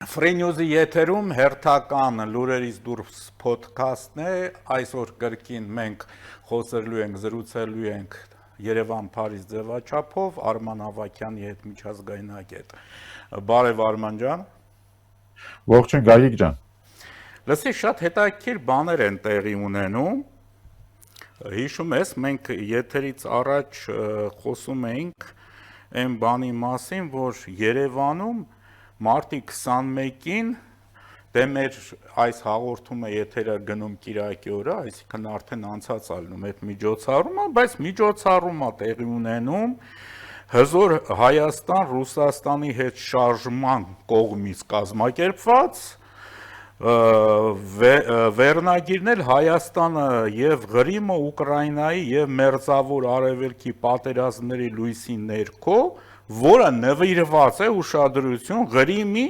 Ֆրենյուզի եթերում հերթական լուրերից դուրս փոդքասթն է, այսօր կրկին մենք խոսելու ենք, զրուցելու ենք Երևան-Փարիզ ձևաչափով Արման Ավագյանի հետ միջազգայնագետ։ Բարև Արման ջան։ Ողջույն Գագիկ ջան։ Լսի, շատ հետաքրքիր բաներ են տեղի ունենում։ Հիշում ես, մենք եթերից առաջ խոսում էինք այն բանի մասին, որ Երևանում մարտի 21-ին դե մեր այս հաղորդումը եթերը գնում Կիրակի օրը, այսինքն արդեն անցած ալնում այդ միջոցառումը, բայց միջոցառումը տեղի ունենում հզոր Հայաստան Ռուսաստանի հետ շարժման կողմից կազմակերպված վերնագիրն էլ Հայաստանը եւ Ղրիմը Ուկրաինայի եւ Մերձավոր Արևելքի պատերազմների լույսի ներքո, որը նվիրված է ուշադրություն Ղրիմի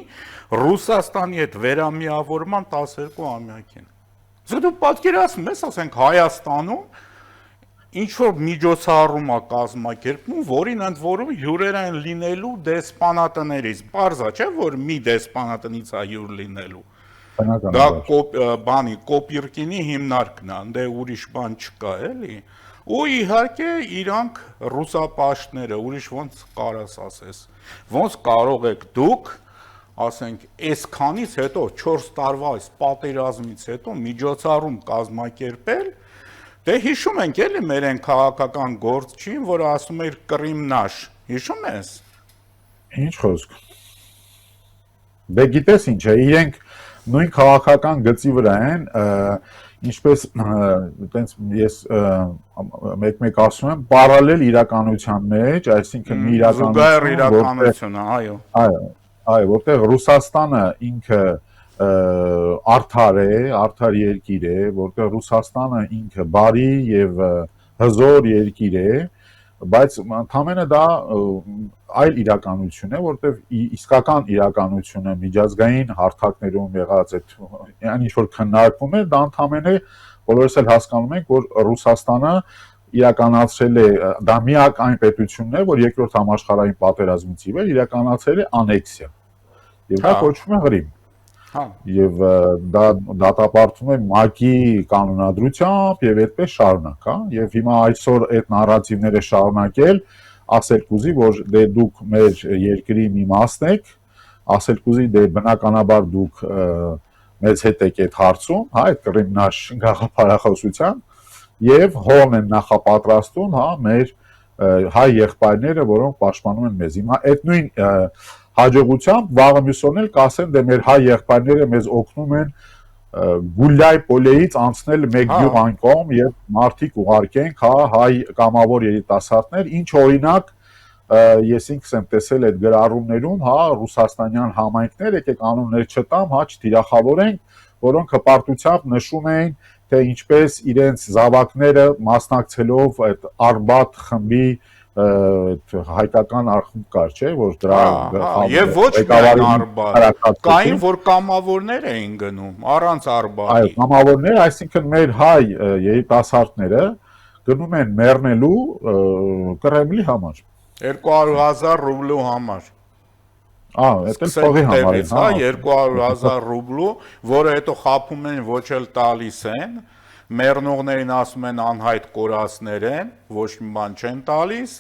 Ռուսաստանի հետ վերամիավորման 12-ամյակին։ Իսկ դու պատկերացնում ես, ասենք Հայաստանում ինչ-որ միջոցառում է կազմակերպում, որին ընդ որում հյուրեր են լինելու դեսպանատներից։ Պարզ է, չէ՞, որ մի դեսպանատնից է հյուր լինելու։ Դա Կոպիրկինի հիմնարկն է, դե ուրիշ բան չկա, էլի։ Ու իհարկե իրանք ռուսապաշտները, ուրիշ ոնց կարաս ասես, ոնց կարող եք դուք, ասենք, այսքանից հետո 4 տարվա այս պատերազմից հետո միջոցառում կազմակերպել, դե հիշում ենք էլի մեր այն քաղաքական գործչին, որը ասում էր Կրիմնաշ, հիշում ես։ Ինչ խոսք։ Դե գիտես ինչ է, իրենք նույն քաղաքական գծի վրա են, ինչպես այտենց ես մեկ-մեկ ասում եմ, պարալել իրականության մեջ, այսինքն մի իրականություն, այո։ Այո, որտեղ Ռուսաստանը ինքը արդար է, արդար երկիր է, որտեղ Ռուսաստանը ինքը բարի եւ հզոր երկիր է, բայց ընդամենը դա այլ իրականություն է, որտեղ իսկական իրականությունը միջազգային հարթակներում եղած այդ ինչ որ քննարկվում է, դա ընդամենը բոլորս էլ հասկանում ենք, որ Ռուսաստանը իրականացրել է, դա միակ այն պետությունն է, որ երկրորդ համաշխարհային պատերազմից ի վեր իրականացրել է անեքսիա։ Եվ դա կոչվում է Ղրիմ։ Եվ դա դատապարտվում է ՄԱԿ-ի կանոնադրությամբ եւ այդպես շարունակ, հա, եւ հիմա այսօր այդ նարատիվները շարունակել, ասել կուզի, որ դե դուք մեր երկրի մի մասն եք, ասել կուզի դե բնականաբար դուք մեզ հետ եք այդ հարցում, հա, այդ Կրիմնաշ գաղափարախոսության եւ հոն են նախապատրաստում, հա, մեր հայ եղբայրները, որոնք պաշտպանում են մեզ։ Հիմա այդ նույն հաջողությամբ վաղը մյուսոն էլ կասեն, դե մեր հայ եղբայրները մեզ օգնում են Գուլյայ Պոլեից անցնել մեկ գյուղ այն կողմ եւ մարդիկ ուղարկենք, հա, հայ կամավոր երիտասարդներ, ինչ օրինակ ես ինքս եմ տեսել այդ գրառումներում, հա, ռուսաստանյան համայնքներ, եկեք անուններ չտամ, հա, չթիրախավորենք, որոնք հպարտությամբ նշում էին, թե ինչպես իրենց զավակները մասնակցելով այդ Արբաթ խմբի հայկական արխիվ կար, չէ, որ դրա եւ ոչ միայն Արբաթ, կային որ կամավորներ էին գնում առանց Արբաթի։ Այո, կամավորներ, այսինքն մեր հայ երիտասարդները գնում են մեռնելու Կրեմլի համար 200,000 ռուբլու համար։ Այդ էլ փողի համար է, հա, 200,000 ռուբլու, որը հետո խափում են ոչ էլ տալիս են, մեռնողներին ասում են անհայտ կորածներ են, ոչ մի բան չեն տալիս,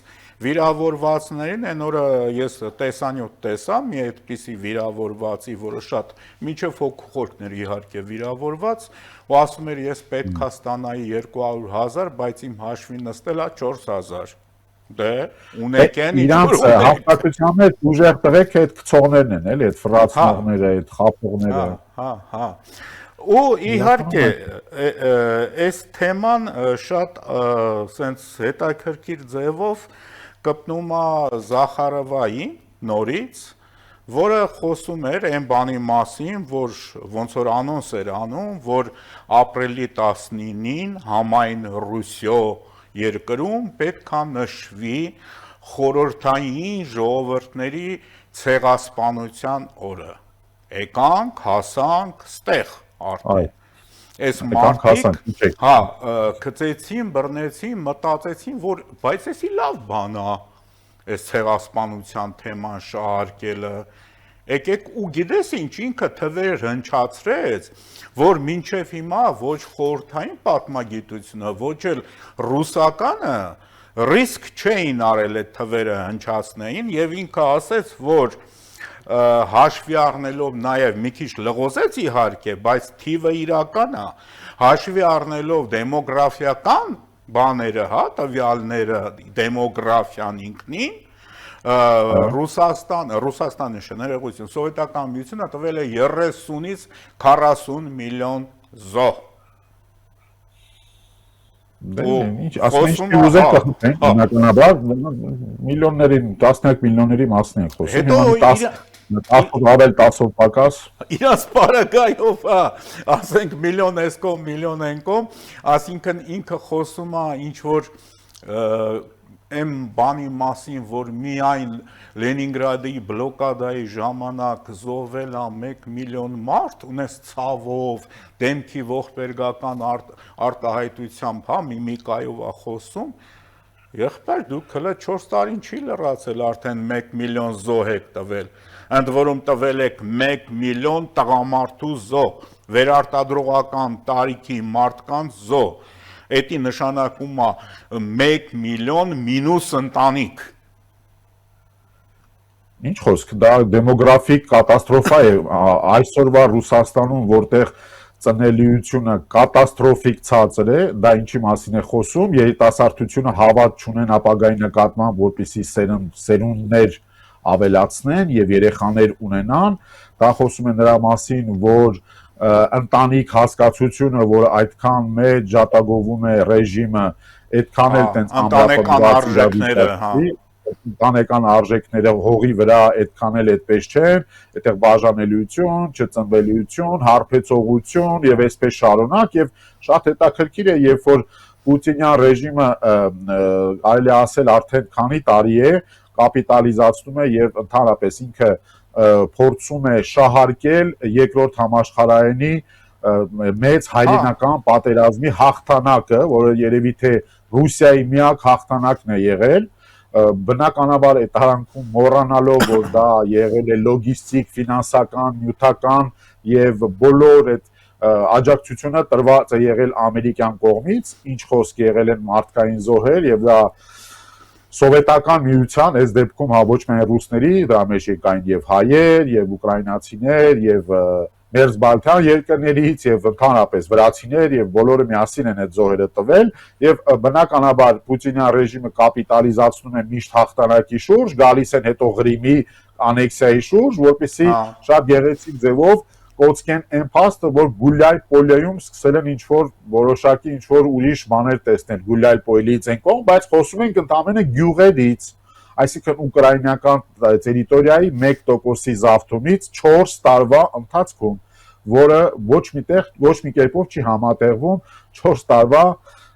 վիրավորվածներին այն օրը ես տեսանյութ տեսա մի այդպիսի վիրավորվածի, որը շատ միջև հոգուխորքներ իհարկե վիրավորված, ու ասում էր ես պետքա ստանայի 200,000, բայց իմ հաշվի նստել է 4,000։ Դե ունեք են իրանց հաստատության հետ ուժեղ տղեկ այդ գցողներն են, էլի, այդ ֆրացնողները, այդ խափողները։ Հա։ Ու իհարկե այս թեման շատ սենց հետաքրքիր ձևով կպնում է Զախարովային նորից, որը խոսում էր այն բանի մասին, որ ոնց որ անոնս էր անում, որ ապրիլի 19-ին համայն Ռուսիո երկրում պետքա նշվի խորհրդային ժողովուրդների ցեղասպանության օրը։ Եկանք, հասանք, ստեղ արդեն։ Այս մարդիկ, հա, գծեցին, բռնեցին, մտածեցին, որ բայց էսի լավ բան է, այս ցեղասպանության թեման շահարկելը, Եկեք ու գիտես ինչ ինքը թվեր հնչացրեց, որ մինչև հիմա ոչ խորհրդային պատմագիտությունը, ոչ էլ ռուսականը ռիսկ չէին արել այդ թվերը հնչացնեին եւ ինքը ասեց, որ հաշվի առնելով նաև մի քիչ լղոզեց իհարկե, բայց թիվը իրական է, հաշվի առնելով դեմոգրաֆիական բաները, հա, տվյալները, դեմոգրաֆիան ինքնին, Ռուսաստանը շներեղություն, սովետական միությունը տվել է 30-ից 40 միլիոն զոհ։ Ինչ ասենք ուզենք կխփենք բնականաբար միլիոններին, տասնյակ միլիոնների մասին ենք խոսում, հիմա 10 ավել 10-ով պակաս իրանց պարագայով, հա, ասենք միլիոն էսկոմ, միլիոն ենկոմ, ասինքն ինքը խոսում է ինչ որ Եմ բանի մասին, որ միայն Լենինգրադի բլոկադայի ժամանակ զոհվել է 1 միլիոն մարդ, ունես ցավով, դեմքի ողբերգական արտահայտությամբ, հա, միմիկայով է խոսում, եղբայր դուք հələ 4 տարին չի լրացել, արդեն 1 միլիոն զոհ եք տվել, ընդ որում տվել եք 1 միլիոն տղամարդու զոհ, վերարտադրողական տարիքի մարդկանց զոհ, Էդի նշանակում է 1 միլիոն մինուս ընտանիք։ Ինչ խոսք, դա դեմոգրաֆիկ կատաստրոֆա է այսօրվա Ռուսաստանում, որտեղ ծնելիությունը կատաստրոֆիկ ցածր է, դա ինչի մասին է խոսում, երիտասարդությունը հավատ չունեն ապագայի նկատմամբ, որպեսզի սերունդներ ավելացնեն եւ երեխաներ ունենան, դա խոսում է նրա մասին, որ ընտանիք հասկացությունը, որ այդքան մեծ ջատագովում է ռեժիմը, այդքան էլ տենց ընտանեկան արժեքները, հա, ընտանեկան արժեքները հողի վրա այդքան էլ այդպես չեն, այդտեղ բաժանելիություն, չծնվելիություն, հարբեցողություն եւ այսպես շարունակ եւ շատ հետաքրքիր է, երբ որ Պուտինյան ռեժիմը այլ ասել արդեն քանի տարի է կապիտալիզացնում է եւ ընդհանրապես ինքը փորձում է շահարկել երկրորդ համաշխարհայինի մեծ հայրենական պատերազմի հաղթանակը, որը երևի թե Ռուսիայի միակ հաղթանակն է եղել, բնականաբար այդ հարանքում մոռանալով, որ դա եղել է լոգիստիկ, ֆինանսական, նյութական եւ բոլոր այդ աջակցությունը տրված է եղել ամերիկյան կողմից, ինչ խոսք եղել են մարդկային զոհեր եւ դա Սովետական միության այս դեպքում հա ոչ միայն ռուսների, դրա մեջ եկային եւ հայեր, եւ ուկրաինացիներ, եւ մերձբալթյան երկրներից, եւ ընդհանրապես վրացիներ, եւ բոլորը միասին են այդ զոհերը տվել, եւ բնականաբար Պուտինյան ռեժիմը կապիտալիզացնում է միշտ հաղթանակի շուրջ, գալիս են հետո Ղրիմի անեքսիայի շուրջ, որպեսզի շատ գեղեցիկ ձևով կոծկեն այն փաստը, որ Գուլյալ Պոլեում սկսել են ինչ-որ որոշակի ինչ-որ ուրիշ բաներ տեսնել Գուլյալ Պոլեից են կողմ, բայց խոսում ենք ընդամենը գյուղերից, այսինքն ուկրաինական տերիտորիայի 1%-ի զավթումից 4 տարվա ընթացքում, որը ոչ մի կերպով չի համատեղվում 4 տարվա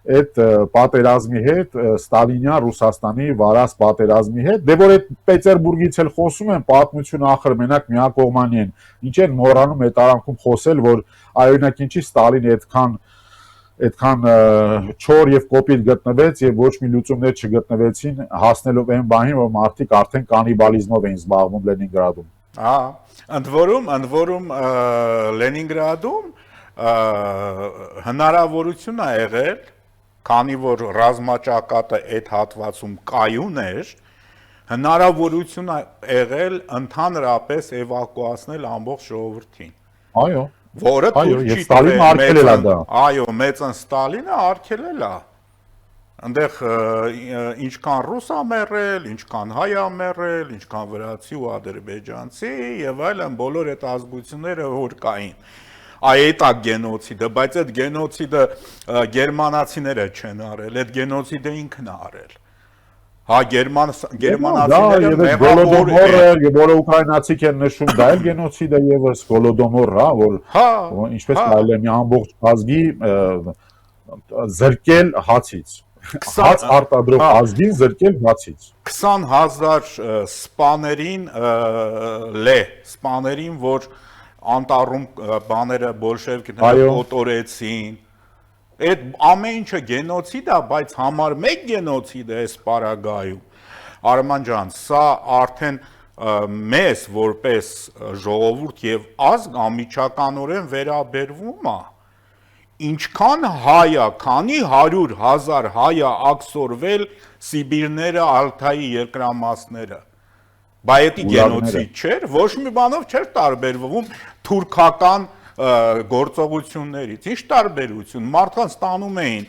այդ պատերազմի հետ, Ստալինյան Ռուսաստանի վարած պատերազմի հետ, դե որ այդ Պետերբուրգից էլ խոսում են, պատմությունը ախր մենակ միակողմանի են, ինչ են մոռանում այդ արանքում խոսել, որ այօրինակ ինչի Ստալինը այդքան չոր եւ կոպիտ գտնվեց եւ ոչ մի լուծումներ չգտնվեցին, հասնելով այն բանին, որ մարդիկ արդեն կանիբալիզմով էին զբաղվում Լենինգրադում։ Ընդ որում Լենինգրադում հնարավորություն է եղել, քանի որ ռազմաճակատը այդ հատվածում կայուն էր, հնարավորություն է եղել ընդհանրապես էվակուացնել ամբողջ ժողովրդին։ Այո։ Որը թույլ չի տվել այո, մեծն Ստալինը արգելել է։ Այնտեղ ինչքան ռուս է մեռել, ինչքան հայ է մեռել, ինչքան վրացի ու ադրբեջանցի եւ այլն բոլոր այդ ազգությունները որ կային։ Այդ է գենոցիդը, բայց այդ գենոցիդը գերմանացիները չեն արել, այդ գենոցիդը ինքն է արել։ Հա գերմանացիները Գոլոդոմորը, որը ուկրաինացիք են նշում, դա էլ գենոցիդ է եւս Գոլոդոմորը, որ ինչպես կարելի է մի ամբողջ ազգի զրկել հացից։ Հաց արտադրող ազգին զրկել հացից։ 20,000 սպաներին, որ անտառում բաները բոլշևիկները կոտորեցին։ Այդ ամեն ինչը գենոցիդ է, բայց համար մեկ գենոցիդ է այս պարագայում։ Արման ջան, սա արդեն մեզ որպես ժողովուրդ եւ ազգ ամիջականորեն վերաբերվում է ինչքան հայա, քանի 100,000 հայա ակսորվել Սիբիրները, Ալթայի երկրամասները։ Բայետի գենոցիդ չէր, ոչ մի բանով չէր տարբերվում թուրքական գործողություններից։ Ինչ տարբերություն, մարդկանց տանում էին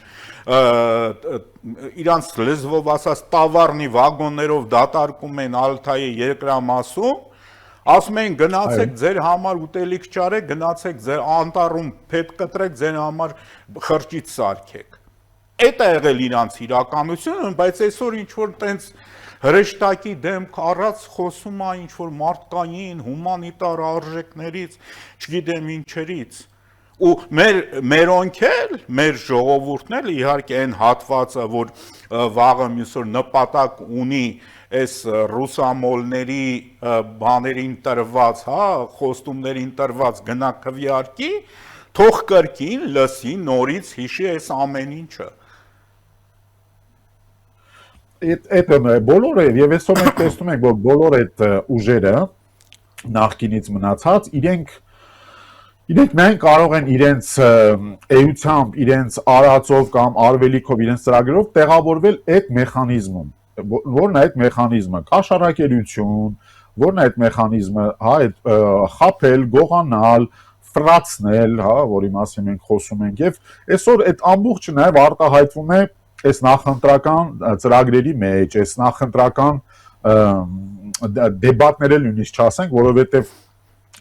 իրանց լեզվով ասած տավարնի վագոններով դատարկում են Ալթայի երկրամասում, ասում էին գնացեք ձեր համար ուտելիք չարեք, գնացեք ձեր անտառում փետ կտրեք, ձեր համար խրճիթ սարքեք։ Էդ է եղել իրանց իրականությունը, բայց այսօր ինչ որ տենց հրեշտակի դեմք առած խոսում է ինչ որ մարդկային, հումանիտար արժեքներից, չգիտեմ ինչերից։ Ու մերոնք էլ, մեր ժողովուրդն էլ իհարկե այն հատվածը, որ վաղը մյուսօր նպատակ ունի այս ռուսամոլների բաներին տրված, հա, խոստումներին տրված գնա քվեարկի, թող կրկին լսի նորից հիշի այս ամեն ինչը։ Այդ բոլորը եւ այսօր մենք տեսնում ենք, որ բոլոր այդ ուժերը նախկինից մնացած իրենք միայն կարող են իրենց էությամբ, իրենց արածով կամ արվելիքով, իրենց ծրագրերով տեղավորվել այդ մեխանիզմում, որն է այդ մեխանիզմը, կաշառակերություն, որն է այդ մեխանիզմը, հա, այդ խաբել, գողանալ, ֆրացնել, հա, որի մասին մենք խոսում ենք, եւ այսօր այդ ամբողջը նաեւ արտահայտվում է այս նախընտրական ծրագրերի մեջ, այս նախընտրական դեբատները նույնիսկ չասենք, որովհետեւ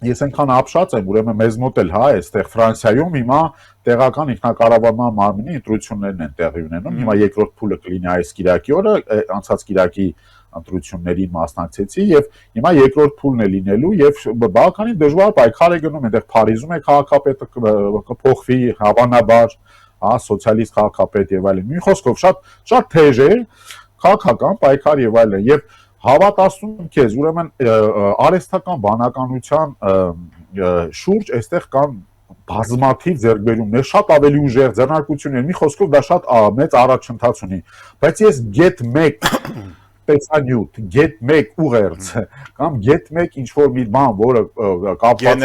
ես այնքան ապշած եմ, ուրեմն մեզ մոտ էլ, հա, այստեղ Ֆրանսիայում հիմա տեղական ինքնակառավարման մարմնի ընտրություններն են տեղի ունենում, հիմա երկրորդ փուլը կլինի այս կիրակի օրը, անցած կիրակի ընտրություններին մասնակցեցի եւ հիմա երկրորդ փուլն է լինելու եւ բավականին դժվար պայքար է գնում, այնտեղ Փարիզում է քաղաքապետը կփոխվի հավանաբար, հա, սոցիալիստ քաղաքապետ եւ այլն։ Մի խոսքով շատ թեժ է քաղաքական պայքար եւ այլն եւ հավատացնում եմ քեզ, ուրեմն արհեստական բանականության շուրջ այստեղ կան բազմաթիվ ձեռքբերումներ, շատ ավելի ուժեղ ձեռնարկություններ, մի խոսքով դա շատ մեծ առաջընթաց ունի, բայց ես get 1 տեսանյութ, get 1 ուղերձ կամ get 1 ինչ որ մի բան, որը կապված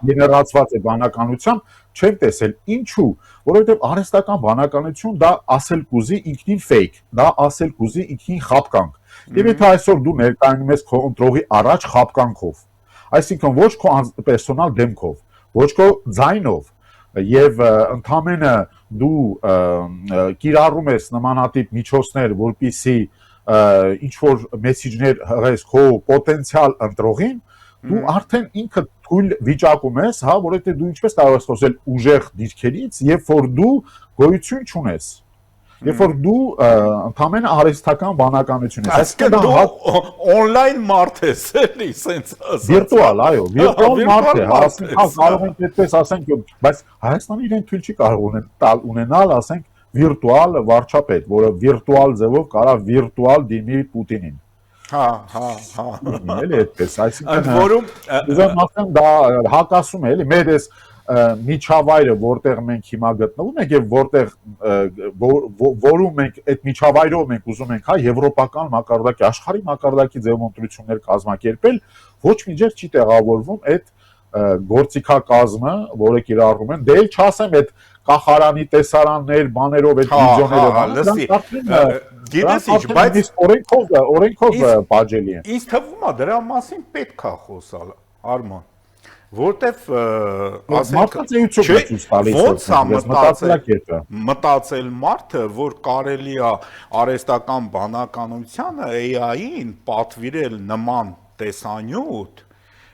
գեներացված է բանականությամբ, չեմ տեսել։ Ինչու՞, որովհետև արհեստական բանականություն դա ասել կուզի ինքնին fake, դա ասել կուզի ինքնին խաբկանք։ Եվ եթե այսօր դու ներկայանում ես քո ընտրողի առաջ խաբկանքով, այսինքն ոչ քո պերսոնալ դեմքով, ոչ քո ձայնով եւ ընդամենը դու կիրառում ես նմանատիպ միջոցներ, որպիսի ինչ որ մեսիջներ հղես քո պոտենցիալ ընտրողին, դու արդեն ինքը թույլ վիճակում ես, հա, որովհետեւ դու ինչպես կարող ես խոսել ուժեղ դիրքերից, երբ որ դու գոյություն չունես, երբ որ դու ընդամենը արհեստական բանականություն ես, այսինքն դու on-line մարդ ես, էլի, sense ասած։ Վիրտուալ, այո, վիրտուալ մարդ է, ասենք կարող ենք այդպես ասենք, բայց Հայաստանը իրեն թույլ չի կարող ունենալ, ասենք, վիրտուալ վարչապետ, որը վիրտուալ ձևով կարա վիրտուալ դիմի Պուտինին։ Հա։ Էլի այդպես, այսինքն որում ուզում ասեմ դա հակասում է, էլի մեր այս միջավայրը, որտեղ մենք հիմա գտնվում ենք եւ որտեղ որում մենք այդ միջավայրով մենք ուզում ենք, հա, եվրոպական մակարդակի, աշխարհի մակարդակի ձևով ընտրություններ կազմակերպել, ոչ մի ջեր չի տեղավորվում այդ գործիքակազմը, որը կիրառվում են, դե էլ չասեմ այդ կախարանի տեսարաններ, բաներով այդ վիդեոները, գիտես ինչ, բայց օրենքով բաժելի են։ Ինձ թվում է դրա մասին պետք է խոսալ, Արման, որտեվ ասենք մտածել մարդը, որ կարելի է արհեստական բանականությանը AI-ին պատվիրել նման տեսանյութ,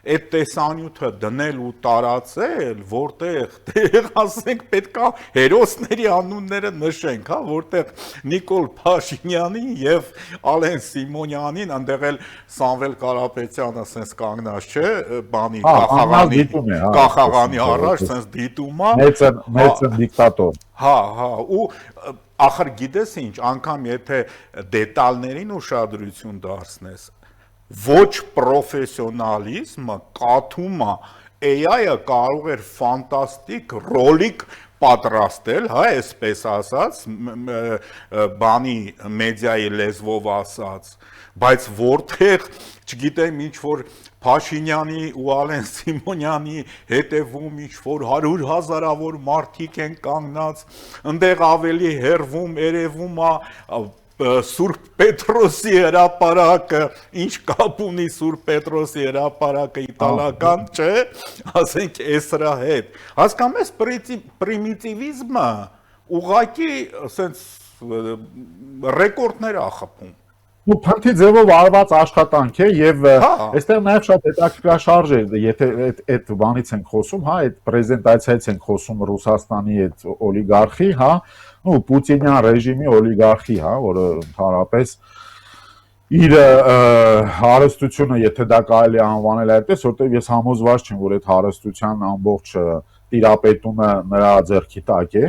այդ տեսանյութը դնել ու տարածել, որտեղ ասենք պետքա հերոսների անունները նշենք, հա, որտեղ Նիկոլ Փաշինյանին եւ Ալեն Սիմոնյանին, այնտեղ էլ Սամվել Կարապետյանը sense կանգնած չէ, բանի կախաղանի առաջ sense դիտում է, մեծ դիկտատոր։ Հա, ու ախր գիտես ինչ, անգամ եթե դետալներին ուշադրություն դարձնես, ոչ պրոֆեսիոնալիզմը կաթում է AI-ը կարող էր ֆանտաստիկ ռոլիկ պատրաստել, հա, այսպես ասած, բանի մեդիայի լեզվով ասած, բայց որտեղ, չգիտեմ, ինչ որ Փաշինյանի ու Ալեն Սիմոնյանի հետևում ինչ որ 100,000-ավոր մարդիկ են կանգնած, ընդեղ ավելի հերվում, երևում է Սուրբ Պետրոսի հրապարակը, ինչ կապ ունի Սուրբ Պետրոսի հրապարակը իտալական, չէ, ասենք այս դրա հետ։ Հասկանում ես պրիմիտիվիզմը ուղղակի ասենց ռեկորդներ է խփում։ ու փնթի ձևով արված աշխատանք է եւ այստեղ նաեւ շատ հետաքրքրաշարժ է, եթե այդ բանից ենք խոսում, հա, այդ պրեզենտացիայից ենք խոսում Ռուսաստանի այդ օլիգարխի, հա, ու Պուտինյան ռեժիմի օլիգարխի, հա, որը ընդհանրապես իր հարստությունը, եթե դա կարելի է անվանել այդպես, որտեղ ես համոզված չեմ, որ այդ հարստության ամբողջ տիրապետումը նրա ձեռքի տակ է,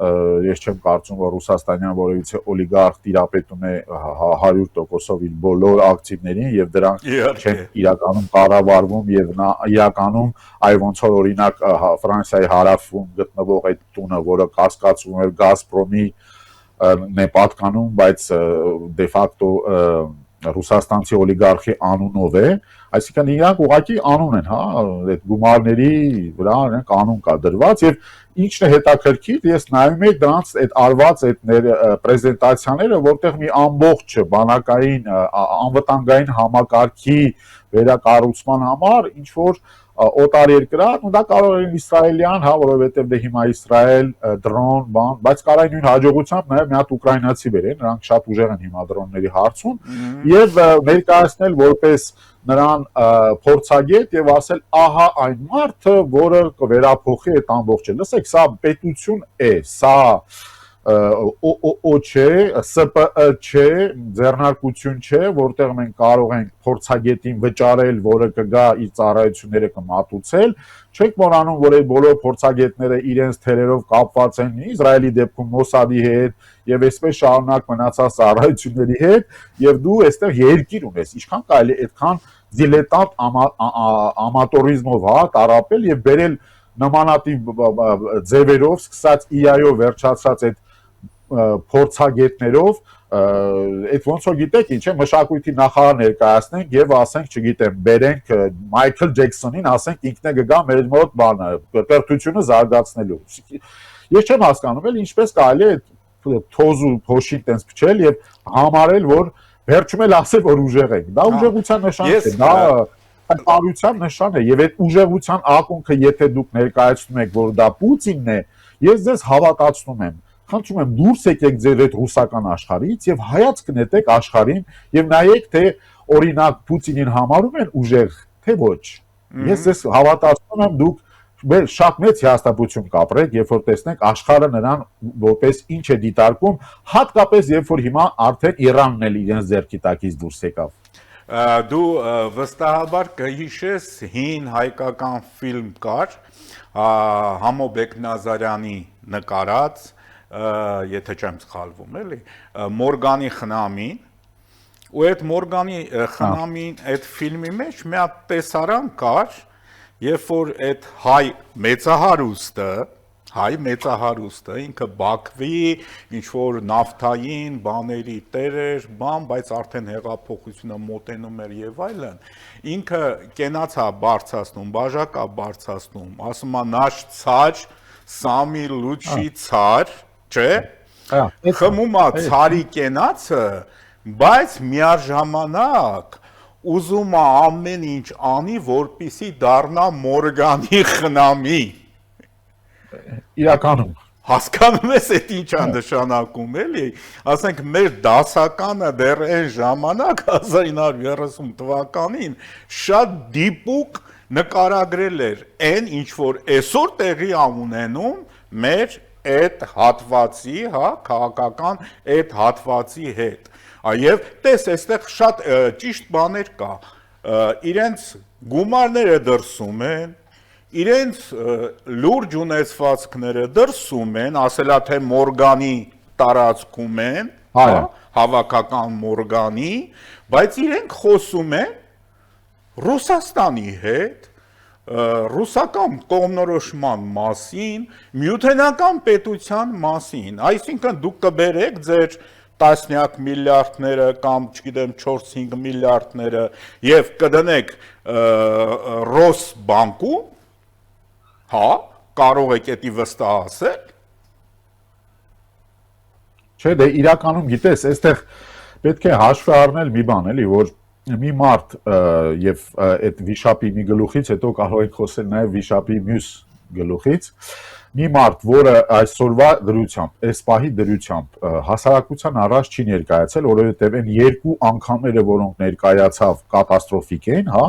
ես չեմ կարծում, որ Ռուսաստանյան որևիցե օլիգարխ տիրապետում է 100%-ով իր բոլոր ակտիվներին եւ դրանք չեն իրականում կառավարվում եւ նա իրականում այ ոնց որ օրինակ Ֆրանսիայի հարավում գտնվող այդ տունը, որը կասկածվում էր Գազպրոմի է պատկանում, բայց դե ֆակտո ռուսաստանցի օլիգարխի անունով է, այսինքն իրանք ուղղակի անուն են, հա, այդ գումարների վրա իրանք անուն կա դրված եւ ինչն է հետաքրքիր, ես նայում եի դրանց այդ արված այդ պրեզենտացիաները, որտեղ մի ամբողջ բանակային անվտանգային համակարգի վերակառուցման համար ինչ որ օտար երկրակ, ու դա կարող է իսրայելյան, հա, որովհետև դե հիմա Իսրայել դրոն, բան, բայց կարող է նույն հաջողությամբ նաև մի հատ ուկրաինացի բերեն, նրանք շատ ուժեղ են հիմա դրոնների հարցում, եւ ներկայացնել որպես նրան փորձագետ եւ ասել, ահա այն մարդը, որը կվերափոխի այդ ամբողջը։ Լսեք, սա պետություն է, սա չէ, ՍՊԸ չէ, ձեռնարկություն չէ, որտեղ մենք կարող ենք փորձագետին վճարել, որը կգա իր ծառայությունները կմատուցել, չեք մոռանում, որ այդ բոլոր փորձագետները իրենց թերերով կապված են Իսրայելի դեպքում Մոսադի հետ եւ այսպես շարունակ մնացած ծառայությունների հետ, եւ դու այստեղ երկիր ունես, ինչքան կարելի այդքան դիլետանտ ամատորիզմով, հա, տարապել եւ բերել նմանատիպ ձևերով, սկսած IA-ով վերջացած այդ փորձագետներով, այդ ոնց որ գիտեք, ինչ է, մշակույթի նախարար ներկայացնենք եւ ասենք, չգիտեմ, բերենք Մայքլ Ջեքսոնին, ասենք ինքն է գա մեր մոտ բանը, կրթությունը զարգացնելու։ Ես չեմ հասկանում, ինչպես կարելի է թոզու փոշի տենց փչել եւ համարել, որ վերջում էլ ասել, որ ուժեղ եք։ Դա ուժեղության նշան է, դա տարության նշան է եւ այդ ուժեղության ակունքը, եթե դուք ներկայացնում եք, որ դա Պուտինն է, ես ձեզ հավատացնում եմ։ Խնդրում եմ դուրս եկեք ձեր այդ ռուսական աշխարհից եւ հայացք նետեք աշխարհին եւ նայեք թե օրինակ Պուտինին համարում են ուժեղ թե ոչ։ Ես ձեզ հավատացնում եմ դուք շատ մեծ հիասթափություն կապրեք, երբ որ տեսնեք աշխարհը նրան որպես ինչ է դիտարկում, հատկապես երբ որ հիմա արդեն Իրանն էլ իրենց ձեռքի տակից դուրս եկավ։ Դու վստահաբար կհիշես հին հայկական ֆիլմ կար Համո Բեկնազարյանի նկարած, եթե չեմ սխալվում, էլի, Մորգանի խնամին, ու այդ Մորգանի խնամին այդ ֆիլմի մեջ մի հատ տեսարան կար, երբ որ այդ հայ մեծահարուստը ինքը Բաքվի ինչ որ նավթային բաների տեր էր, բան, բայց արդեն հեղափոխությունը մոտենում էր եւ այլն, ինքը կենացա բարձրացնում, բաժակա բարձրացնում, ասում է նաշ ցար, սամի լուչի ցար, չէ, խմում է ցարի կենացը, բայց միաժամանակ ուզում է ամեն ինչ անի, որպեսզի դառնա Մորգանի խնամի։ Իրականում Հասկանում ես այդ ինչ է նշանակում, էլի, ասենք մեր դասականը դեռ այն ժամանակ 1930 թվականին շատ դիպուկ նկարագրել էր այն ինչ որ այսօր տեղի ունենում մեր այդ հատվածի, հա, քաղաքական այդ հատվածի հետ։ Եվ տես, այստեղ շատ ճիշտ բաներ կա, իրենց գումարները դրսում են, իրենց լուրջ ունեցվածքները դրսում են, ասելա թե Մորգանի տարածքում են, հավաքական Մորգանի, բայց իրենք խոսում են Ռուսաստանի հետ, ռուսական կողմնորոշման մասին, միութենական պետության մասին, այսինքն դուք կբերեք ձեր տասնյակ միլիարդները կամ չգիտեմ 4-5 միլիարդները եւ կդնեք Ռոսբանկում, հա, կարող եք էդի վստահ ասել։ Չէ, դե իրականում գիտես, այստեղ պետք է հաշվի առնել մի բան, էլի, որ մի մարդ եւ այդ վիշապի մի գլուխից հետո կարող ենք խոսել նաեւ վիշապի մյուս գլուխից, մի մարդ, որը այսօրվա դրությամբ, այս պահի դրությամբ հասարակության առաջ չի ներկայացել, որովհետև այն երկու անգամները, որոնք ներկայացավ, կատաստրոֆիկ էին, հա,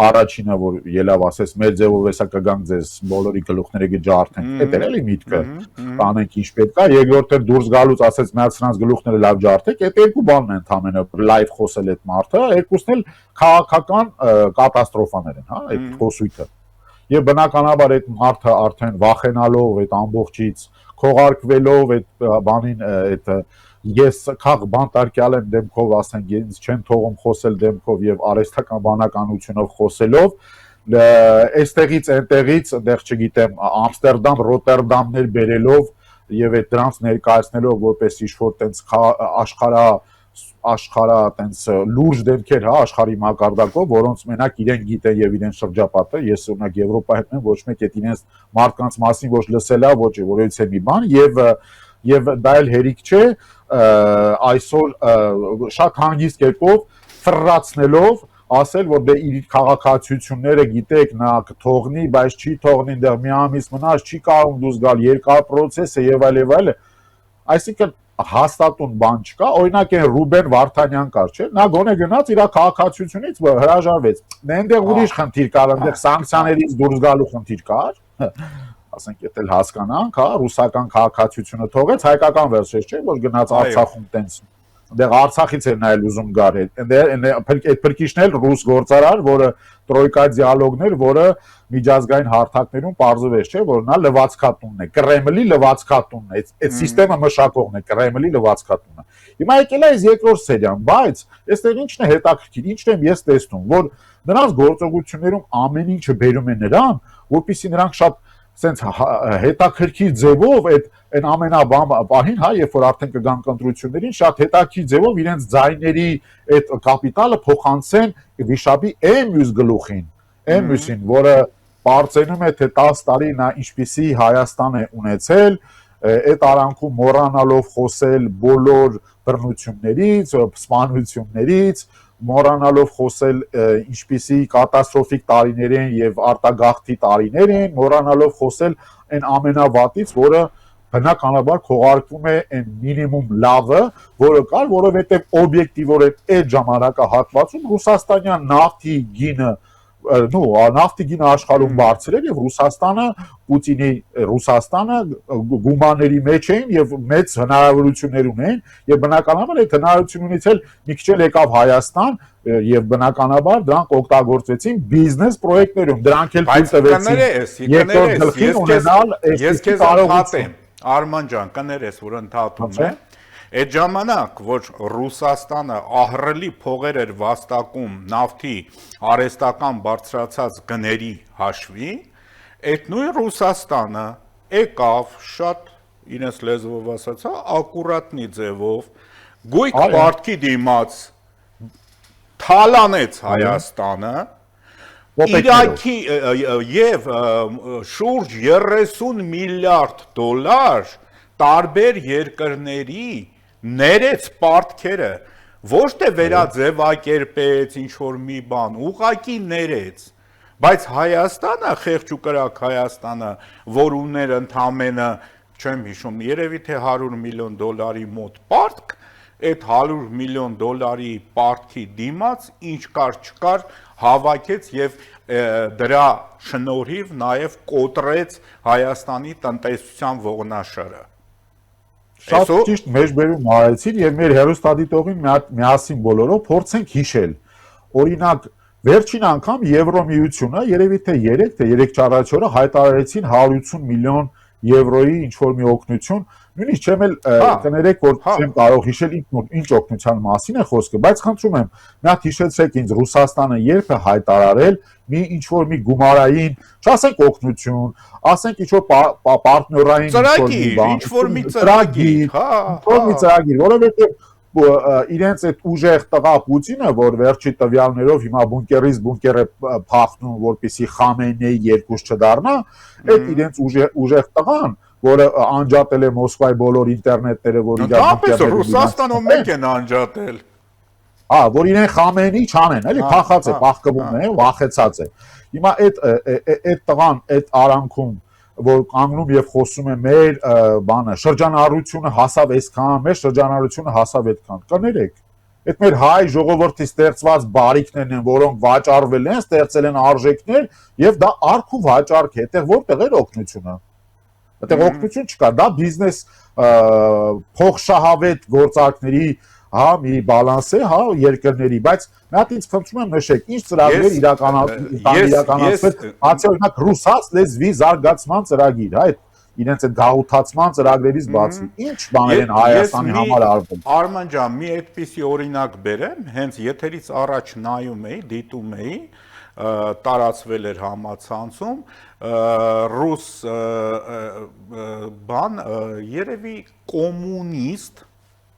առաջինը, որ ելավ ասես, մեր ձևով էսա կգանք ձեզ բոլորի գլուխները կջարդենք, այդ էր էլի միտքը, կանենք ինչ պետք է, երկրորդը դուրս գալուց ասեց, միած սրանց գլուխները լավ ջարդեք, այդ երկու բանն են ընդհանրապես լայվ խոսել այդ մարդը, երկուսն էլ քաղաքական կատաստրոֆաներ են, հա, այդ խոսույթը։ Եվ բնականաբար այդ մարդը արդեն վախենալով այդ ամբողջից, քողարկվելով այդ բանին, այդ ես քաղ բանտարկյալ եմ դեմքով, ասենք, ինձ չեն թողում խոսել դեմքով եւ արհեստական բանականությունով խոսելով, այստեղից այնտեղից, այնտեղ չգիտեմ, Ամստերդամ, Ռոտերդամներ բերելով եւ այդ դրանց ներկայացնելով որպես ինչ-որ տենց աշխարհա տենց լուրջ դեմքեր, հա, աշխարհի մակարդակով, որոնց մենակ իրեն գիտեն եւ իրեն շրջապատը, ես օրինակ Եվրոպայում եմ, ոչ մեկ այդ իրենց մարդկանց մասին ոչ լսելա, ոչ որից է մի բան եւ դա էլ հերիք չէ, այսօր շատ հանգիստ կերպով ֆռռացնելով ասել, որ դե իր քաղաքացիությունները գիտեք, նա կթողնի, բայց չի թողնի, դեռ մի ամիս մնաց, չի կարող դուրս գալ, երկար process է եւ այլ, այսինքն հաստատուն բան չկա, օրինակ այն Ռուբեն Վարդանյան կար, չէ՞, նա գոնե գնաց իր քաղաքացիությունից հրաժարվեց։ Այնտեղ ուրիշ խնդիր կար, այնտեղ սանկցիաներից դուրս գալու խնդիր կար, ասենք, եթե հասկանանք, հա, ռուսական քաղաքացիությունը թողեց, հայկական վերջեր, չէ՞, որ գնաց Արցախում տենց։ Այնտեղ Արցախից էր նայել ուզում գար, այդ փրկիչն էլ ռուս գործարար, որը տրոյկա դիալոգներ, որը միջազգային հարթակներում պարզվեց, չէ, որ նա լվացքատունն է, Կրեմլի լվացքատունն է, այդ համակարգը մշակողն է, Կրեմլի լվացքատունը։ Հիմա եկել է այս երկրորդ սերիան, բայց այստեղ ինչն է հետաքրքիր, ինչն եմ ես տեսնում, որ նրանց գործողություններում ամեն ինչը բերում է նրան, որպեսզի նրանք շատ sense հետաքրքիր ձևով այն ամենաբանին, հա, երբ որ արդեն կգան կընտրություններին, շատ հետաքրքիր ձևով իրենց ձայների այդ կապիտալը փոխանցեն վիշապի մյուս գլուխին, մյուսին, որը բարձրանում է թե 10 տարի նա ինչպիսի Հայաստան է ունեցել, այդ արանքում մոռանալով խոսել բոլոր բռնություններից, սպանություններից, մոռանալով խոսել ինչպիսի կատաստրոֆիկ տարիներ են եւ արտագաղթի տարիներ են, մոռանալով խոսել այն ամենավատից, որը բնականաբար քողարկվում է այն մինիմում լավը, որը կար, որովհետեւ օբյեկտիվորեն այդ ժամանակահատվածում ռուսաստանյան նավթի գինը նավթի գինը աշխարհում բարձր էր եւ Ռուսաստանը, Պուտինի Ռուսաստանը գումարների մեջ էին եւ մեծ հնարավորություններ ունեն եւ բնականաբար այդ հնարավորությունից էլ մի քիչ էլ եկավ Հայաստան եւ բնականաբար դրանք օգտագործվեցին բիզնես պրոյեկտներում, դրանք էլ ես քեզ ընդհատեմ, Արման ջան, կներես, որ ընդհատում է։ Այդ ժամանակ, որ Ռուսաստանը ահռելի փողեր էր վաստակում նավթի արհեստական բարձրացած գների հաշվին, այդ նույն Ռուսաստանը եկավ շատ իրենց լեզվով ասածա ակուրատնի ձևով գույք պարտքի դիմաց թալանեց Հայաստանը Իրաքի եւ շուրջ 30 միլիարդ դոլար տարբեր երկրների ներեց պարտքերը, ոչ թե վերաձևակերպեց ինչ-որ մի բան, ուղղակի ներեց, բայց Հայաստանը, խեղճ ու կրակ Հայաստանը, որ ուներ ընդամենը, չեմ հիշում, երևի թե 100 միլիոն դոլարի մոտ պարտք, այդ 100 միլիոն դոլարի պարտքի դիմաց, ինչ կար չկար, հավաքեց եւ դրա շնորհիվ նաեւ կոտրեց Հայաստանի տնտեսության ողնաշարը։ Շատ ճիշտ մեջբերում արեցին եւ մեր հերոստատիտողին միասին բոլորով փորձենք հիշել։ Օրինակ, վերջին անգամ Եվրոմիությունը երևի թե 3 թե 3-4 օրը հայտարարեցին 180 միլիոն եվրոյի ինչ-որ մի օգնություն Նույնիսկ չեմ էլ Հա, կներեք, որ հա, չեմ կարող հիշել ինչ օգնության մասին է խոսքը, բայց խնդրում եմ, մի հատ հիշեցրեք ինձ Ռուսաստանը երբ է հայտարարել մի ինչ-որ մի գումարային, չասենք օգնություն, ասենք ինչ-որ պարտներային ծրագիր, ինչ-որ մի ծրագիր, հա, ինչ-որ մի ծրագիր, որովհետև իրենց այդ ուժեղ տղա Պուտինը, որ վերջի տվյալներով հիմա բունկերից բունկեր է փախնում, որպեսի Խամենեի երկուս չդառնա, այդ իրենց ուժեղ տղան, որը անջատել է Մոսկվայի բոլոր ինտերնետները, որ իրար Դապես Ռուսաստանում մեկ են անջատել։ Հա, որ իրեն Խամենեի չանեն, էլի փախած է, պահկվում է, վախեցած է։ Հիմա այդ տղան այդ արանքում որ կանգնում եւ խոսում է մեր բանը շրջանառությունը հասավ այսքան, մեր շրջանառությունը հասավ այդքան։ Կներեք, այդ մեր հայ ժողովրդի ստեղծված բարիքներն են, որոնք վաճառվել են, ստեղծել են արժեքներ եւ դա արք ու վաճառք է, այդտեղ որտեղ է օգնությունը։ Այդտեղ օգնություն չկա, դա բիզնես փոխշահավետ գործարքների հա մի բալանս է, հա երկրների, բայց մի հատ ինձ խնդրում եմ նշեք, ինչ ծրագրեր իրականացվել, բացի օրինակ ռուսաց լեզվի զարգացման ծրագիր, հա, այդ իրենց այդ գաղութացման ծրագրերից բացի, ինչ բաներ են Հայաստանի համար արվել։ Արման ջան, մի այդպիսի օրինակ բերեմ, հենց եթերից առաջ նայում էի, դիտում էի, տարածվել էր համացանցում ռուս բան, երևի կոմունիստ,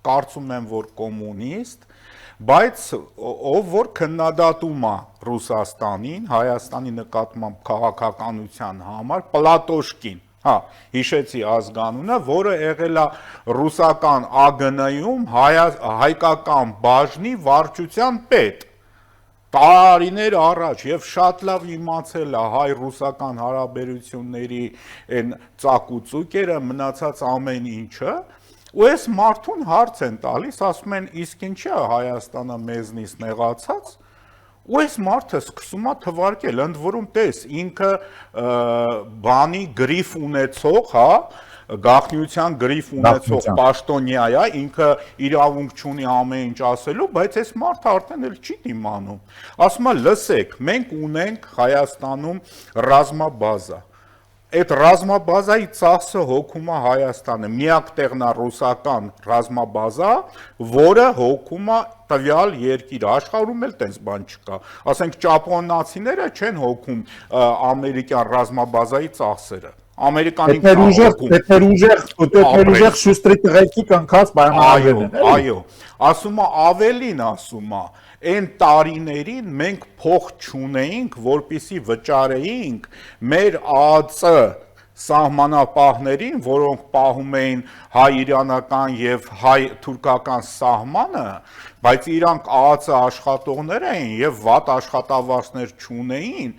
կարծում եմ, որ կոմունիստ, բայց ով որ քննադատում է Ռուսաստանին, Հայաստանի նկատմամբ քաղաքականության համար, Պլատոշկին, հա, հիշեցի ազգանունը, որը եղել է ռուսական ԱԳՆ-ում հայկական բաժնի վարչության պետ, տարիներ առաջ եւ շատ լավ իմացել է հայ-ռուսական հարաբերությունների այն ծակուցուկերը, մնացած ամեն ինչը, ու այս մարդուն հարց են տալիս, ասում են, իսկ ինչի է Հայաստանը մեզնից նեղացած, ու այս մարդը սկսում է թվարկել, ընդ որում տես, ինքը բանի գրիֆ ունեցող, հա, գաղտնիության գրիֆ ունեցող պաշտոնյա է, ինքը իրավունք չունի ամեն ինչ ասելու, բայց այս մարդը արդեն էլ չի դիմանում։ Ասում է, լսեք, մենք ունենք Հայաստանում ռազմաբազա։ Այդ ռազմաբազայի ծախսը հոգում է Հայաստանը, միակ տեղն է ռուսական ռազմաբազա, որը հոգում է տվյալ երկիրը, աշխարհում էլ տենց բան չկա, ասենք ճապոնացիները չեն հոգում ամերիկյան ռազմաբազայի ծախսերը, ամերիկանին ուժեղ շուստրի տղեկի կնքած պայմաններն են, այո, ասում է ավելին, ասում է, այն տարիներին մենք փող չունեինք, որպեսզի վճարեինք մեր ԱԱԾ սահմանապահներին, որոնք պահում էին հայ-իրանական եւ հայ-թուրքական սահմանը, բայց իրանք ԱԱԾ աշխատողներ էին եւ վատ աշխատավարձներ չունեին,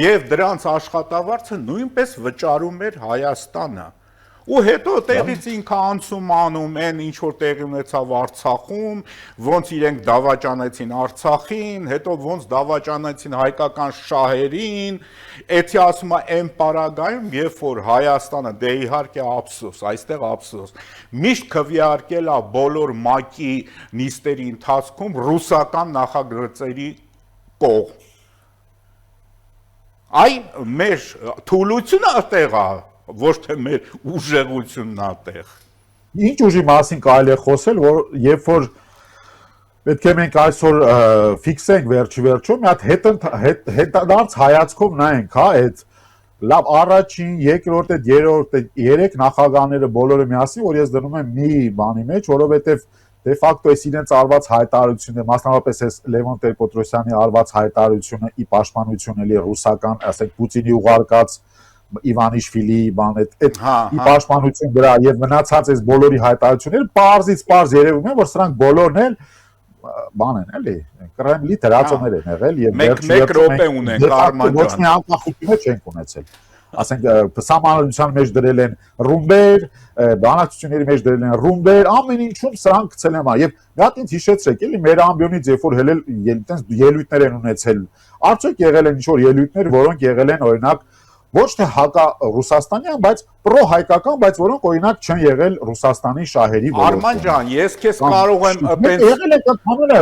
եւ դրանց աշխատավարձը նույնպես վճարում էր Հայաստանը։ Ու հետո տեղից ինքը անցում անում, այն ինչ որ տեղի ունեցավ Արցախում, ոնց իրենք դավաճանեցին Արցախին, հետո ոնց դավաճանեցին հայկական շահերին, էթի ասում է այն պարագայում, երբ որ Հայաստանը դե իհարկե ափսոս, այստեղ ափսոս, միշտ քվեարկել է բոլոր ՄԱԿ-ի նիստերի ընթացքում ռուսական նախագծերի կողմ։ Այ մեր թուլությունը այդտեղ է, ոչ թե մեր ուժեղությունն ատեղ։ Ինչ ուժի մասին կարելի է խոսել, որ երբ որ պետք է մենք այսօր ֆիքսենք վերջի մի հատ հետադարձ հայացքով նայենք, հա, այդ լավ առաջին, երկրորդ, երրորդ, երեք նախագահները բոլորը միասին, որ ես դնում եմ մի բանի մեջ, որովհետև դե ֆակտո էս իրենց արված հայտարարությունը, մասնավորապես էս Լևոն Տեր-Պետրոսյանի արված հայտարարությունը ի պաշտպանություն էլի ռուսական, ասենք Պուտինի ուղարկած Իվանիշվիլի բան այդ ի պաշտպանություն դրա եւ մնացած այս բոլորի հայտարարությունները պարզից պարզ երևում է, որ սրանք բոլորն էլ բան են, էլի, Կրեմլի դրածոներ են եղել եւ մեկ րոպե ունենք Արման ջան։ Ոչ մի անկախություն չենք ունեցել։ Ասենք սահմանադրության մեջ դրել են ռումբեր, բանակցությունների մեջ դրել են ռումբեր, ամեն ինչում սրանք գցել են, եւ մի հատ ինձ հիշեցրեք, էլի մեր ամբիոնից երբ որ հելել ելույթներ են ունեցել, արդյոք եղել են ինչ-որ ելույթներ, որոնք եղել են օրինակ ոչ թե հակա ռուսաստանյան, բայց պրո-հայկական, բայց որոնք օրինակ չեն եղել Ռուսաստանի շահերի ոլորտում։ Արման ջան, ես քեզ կարող եմ եղել է ընդհանուր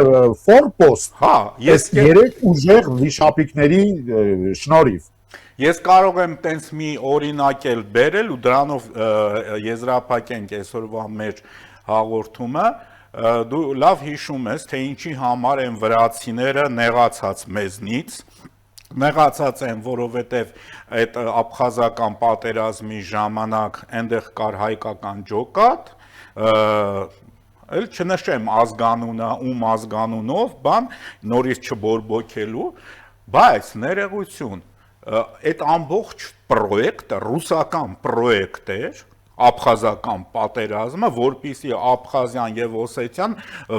ֆորպոստ, հա, ես երեք ուժեղ վիշապիկների շնորհիվ։ Ես կարող եմ տենց մի օրինակ էլ բերել ու դրանով եզրափակենք այսօրվա մեր հաղորդումը, դու լավ հիշում ես, թե ինչի համար են վրացիները նեղացած մեզնից, նեղացած են, որովհետև այդ աբխազական պատերազմի ժամանակ այնտեղ կար հայկական ջոկատ, էլ չնշեմ ազգանունը, ում ազգանունով, բան, նորից չբորբոքելու, բայց ներողություն, այդ ամբողջ պրոյեկտը ռուսական պրոյեկտ էր, աբխազական պատերազմը, որպեսզի Աբխազիան եւ Օսետիան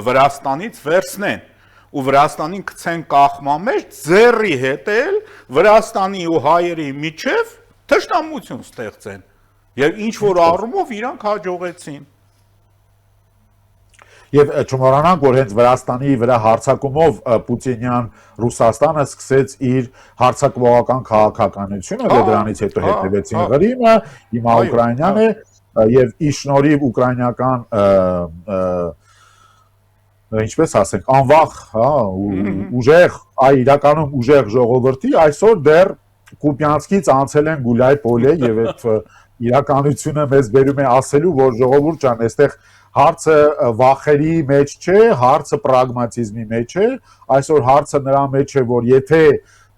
Վրաստանից վերցնեն ու Վրաստանին գցեն կախման մեջ, ձեռի հետ էլ Վրաստանի ու հայերի միջև թշնամություն ստեղծեն եւ ինչ որ առումով իրանք հաջողեցին։ Եվ չմոռանանք, որ հենց Վրաստանի վրա հարձակումով Պուտինյան Ռուսաստանը սկսեց իր հարձակվողական քաղաքականությունը, եւ դրանից հետո հետևեցին Ղրիմը, հիմա Ուկրաինան է, եւ ի շնորհիվ ուկրաինական ինչպես ասենք, անվախ, ուժեղ, իրականում ուժեղ ժողովրդի այսօր դեռ Կուպյանցկից անցել են Գուլայ Պոլե եւ այդ իրականությունը մեզ բերում է ասելու, որ ժողովուրդ ջան, այստեղ հարցը վախերի մեջ չէ, հարցը պրագմատիզմի մեջ է, այսօր հարցը նրա մեջ է, որ եթե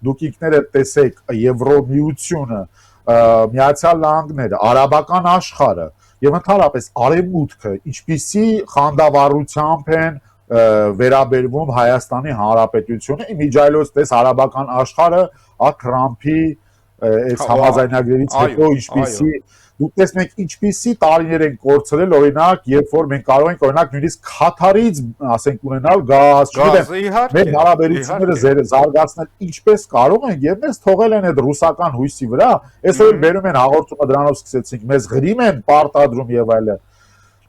դուք ինքներդ տեսեք Եվրոմիությունը, Միացյալ Նահանգները, արաբական աշխարհը եւ ընդհանրապես արևմուտքը ինչպիսի խանդավառությամբ են վերաբերվում Հայաստանի Հանրապետությունը, իմիջայլոց տես արաբական աշխարհը Թրամփի այս համաձայնագրերից հետո ինչպիսի դուք տեսնում եք ինչպիսի տարիներ են կորցրել, օրինակ, երբ որ մենք կարող ենք օրինակ նույնիսկ Քաթարից, ասենք, ունենալ գազ, չգիտեմ, մեր հարաբերությունները զարգացնել, ինչպես կարող են եւ մեզ թողել են այդ ռուսական հույսի վրա, այսօր բերում են հաղորդումը դրանով սկսեցինք, մեզ Ղրիմ են պարտադրում եւ այլն։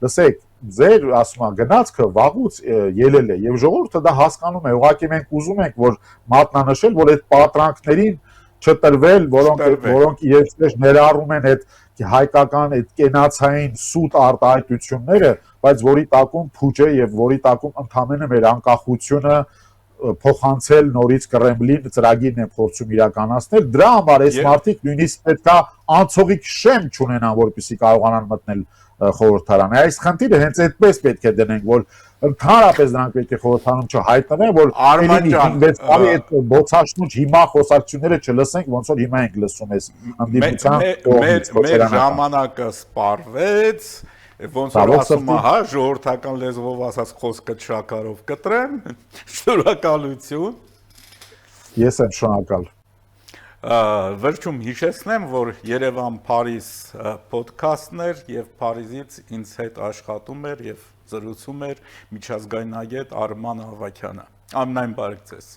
Լսեք, ձեր ասում եմ գնացքը վաղուց ելել է եւ ժողովուրդը դա հասկանում է, ուղղակի մենք ուզում ենք, որ մատնանշել, որ այդ պատրանքներին չտրվել, որոնք իրենց ներառում են այդ հայկական այդ կենացային սուտ արտահայտությունները, բայց որի տակում փուջ է եւ որի տակում ընդհանրապես մեր անկախությունը փոխանցել նորից Կրեմլին ծրագիրն են փորձում իրականացնել, դրա համար այս մարդիկ նույնիսկ պետքա անցողիկ շեմ չունենան, որպեսզի կարողանան մտնել խորհրդարան։ Այս խնդիրը հենց այդպես պետք է դնենք, որ ընդհանրապես նրանք պետք է խորհրդարանում չհայտնվեն, որ Արման ջան, 5-6 տարի այդ բոցաշնուչ հիմա խոսակցությունները չլսենք, ոնց որ հիմա ենք լսում այս ընդդիմության մեր ժամանակը սպառվեց, ոնց որ ասում է, հա, ժողովրդական լեզվով ասած խոսքը շաքարով կտրեմ, շնորհակալություն։ Ես եմ շնորհակալ։ Վերջում հիշեցնեմ, որ Երևան-Փարիզ պոդքասթներ եւ Փարիզից ինձ հետ աշխատում էր եւ զրուցում էր միջազգայնագետ Արման Ավագյանը։ Ամենայն բարիք ձեզ։